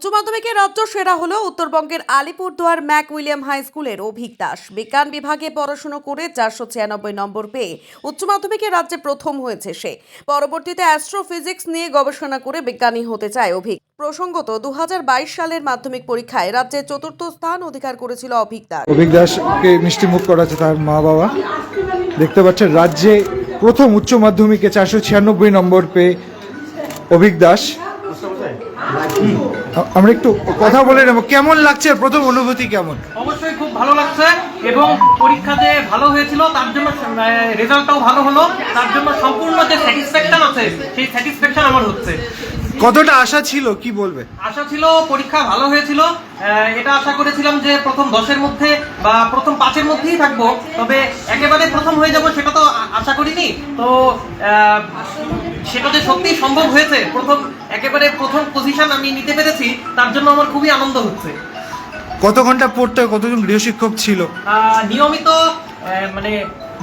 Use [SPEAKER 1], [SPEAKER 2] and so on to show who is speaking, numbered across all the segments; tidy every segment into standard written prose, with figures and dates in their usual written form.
[SPEAKER 1] উচ্চ মাধ্যমিকে রাজ্য সেরা হলো উত্তরবঙ্গের আলিপুরদুয়ার ম্যাক উইলিয়াম হাই স্কুলের অভিক দাস। বিজ্ঞান বিভাগে পড়াশোনা করে 496 নম্বর পেয়ে উচ্চ মাধ্যমিকে রাজ্যে প্রথম হয়েছে সে। পরবর্তীতে অ্যাস্ট্রোফিজিক্স নিয়ে গবেষণা করে বিজ্ঞানী হতে চায় অভিক। প্রসঙ্গত 2022 সালের মাধ্যমিক পরীক্ষায় রাজ্যে চতুর্থ স্থান অধিকার করেছিল অভিক দাস।
[SPEAKER 2] অভিক দাসকে মিষ্টি মুখ করাচ্ছে তার মা বাবা। দেখতে পাচ্ছেন রাজ্যে প্রথম উচ্চ মাধ্যমিকে 496 নম্বর পেয়ে অভিক দাস। আমরা একটু কথা বলে নেব, কেমন লাগছে, প্রথম অনুভূতি কেমন?
[SPEAKER 3] অবশ্যই খুব ভালো লাগছে এবং পরীক্ষা যে ভালো হয়েছিল তার জন্য রেজাল্টটাও ভালো হলো, তার জন্য সম্পূর্ণ যে স্যাটিসফ্যাকশন আছে সেই স্যাটিসফ্যাকশন আমার হচ্ছে।
[SPEAKER 2] কতটা আশা ছিল, কি বলবে?
[SPEAKER 3] আশা ছিল পরীক্ষা ভালো হয়েছিল, এটা আশা করেছিলাম যে প্রথম 10-এর মধ্যে বা প্রথম 5-এর মধ্যেই থাকবো, তবে একেবারে প্রথম হয়ে যাব সেটা তো আশা করিনি। তো সেটা যে সত্যি সম্ভব হয়েছে, একেবারে প্রথম পজিশন আমি নিতে পেরেছি, তার জন্য আমার খুবই আনন্দ হচ্ছে।
[SPEAKER 2] কত ঘন্টা পড়তে, কতজন গৃহশিক্ষক ছিল?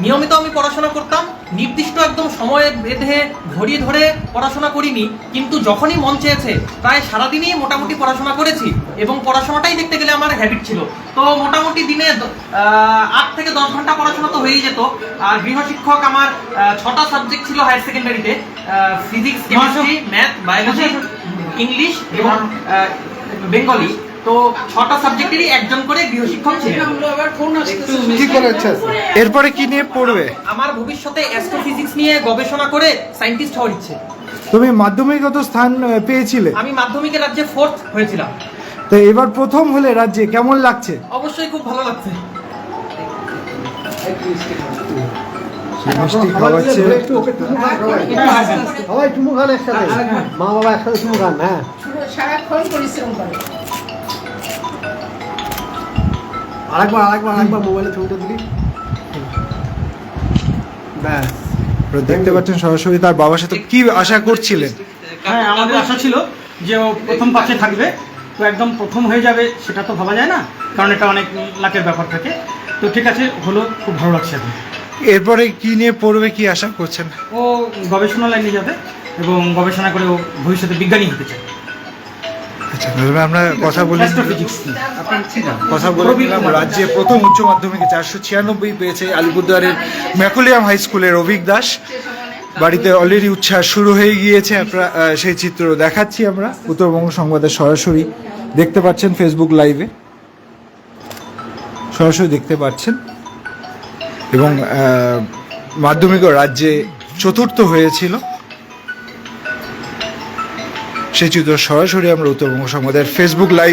[SPEAKER 3] নিয়মিত আমি পড়াশোনা করতাম, নির্দিষ্ট একদম সময় বেঁধে ঘড়ি ধরে পড়াশোনা করিনি, কিন্তু যখনই মন চেয়েছে প্রায় সারাদিনই মোটামুটি পড়াশোনা করেছি এবং পড়াশোনাটাই দেখতে গেলে আমার হ্যাবিট ছিল। তো মোটামুটি দিনে 8 থেকে 10 ঘন্টা পড়াশোনা তো হয়েই যেত। আর গৃহশিক্ষক আমার 6টা সাবজেক্ট ছিল হায়ার সেকেন্ডারিতে, physics, chemistry, math, biology, English এবং বেঙ্গলি। তো 6টা সাবজেক্টেরই একজন করে গৃহশিক্ষক ছিলেন।
[SPEAKER 2] কি করেছে এরপরে, কি নিয়ে পড়বে?
[SPEAKER 3] আমার ভবিষ্যতে অ্যাস্ট্রোফিজিক্স নিয়ে গবেষণা করে সায়েন্টিস্ট হওয়ার ইচ্ছে।
[SPEAKER 2] তুমি মাধ্যমিকগত স্থান পেয়েছিলে?
[SPEAKER 3] আমি মাধ্যমিকে রাজ্যে 4th হয়েছিলাম।
[SPEAKER 2] তো এবার প্রথম হলে রাজ্যে, কেমন লাগছে?
[SPEAKER 3] অবশ্যই খুব ভালো লাগছে।
[SPEAKER 2] মিষ্টি খাওয়াচ্ছে।
[SPEAKER 4] সবাই চুমু খান একসাথে, মা বাবা একসাথে চুমু খান। হ্যাঁ, সারাক্ষণ পরিশ্রম করে। আরেকবার মোবাইলে ছবিটা দিলি, ব্যাস।
[SPEAKER 2] দেখতে পাচ্ছেন সরাসরি তার বাবার সাথে কি আশা করছিলেন?
[SPEAKER 5] হ্যাঁ, আমাদের আশা ছিল যে ও প্রথম 5-এ থাকবে, তো একদম প্রথম হয়ে যাবে সেটা তো ভাবা যায় না, কারণ এটা অনেক লাখের ব্যাপার থাকে। তো ঠিক আছে, হলো, খুব ভালো লাগছে এখন।
[SPEAKER 2] এরপরে কি নিয়ে পড়বে, কি আশা করছেন?
[SPEAKER 5] ও গবেষণা লাইনে যাবে এবং গবেষণা করে ও ভবিষ্যতে বিজ্ঞানী হতে চায়।
[SPEAKER 2] আচ্ছা, আমরা কথা বলি,
[SPEAKER 5] অ্যাস্ট্রোফিজিক্স
[SPEAKER 2] কথা বলে নিলাম। রাজ্যে প্রথম উচ্চ মাধ্যমিকে 496 পেয়েছে আলিপুরদুয়ারের ম্যাকুলিয়াম হাই স্কুলের অভিক দাস। বাড়িতে অলরেডি উচ্ছ্বাস শুরু হয়ে গিয়েছে। আপনারা সেই চিত্র দেখাচ্ছি আমরা উত্তরবঙ্গ সংবাদের সরাসরি দেখতে পাচ্ছেন, ফেসবুক লাইভে সরাসরি দেখতে পাচ্ছেন। এবং মাধ্যমিকও রাজ্যে চতুর্থ হয়েছিল, সেই চিত্র সরাসরি আমরা উত্তরবঙ্গ সংবাদের ফেসবুক লাইভ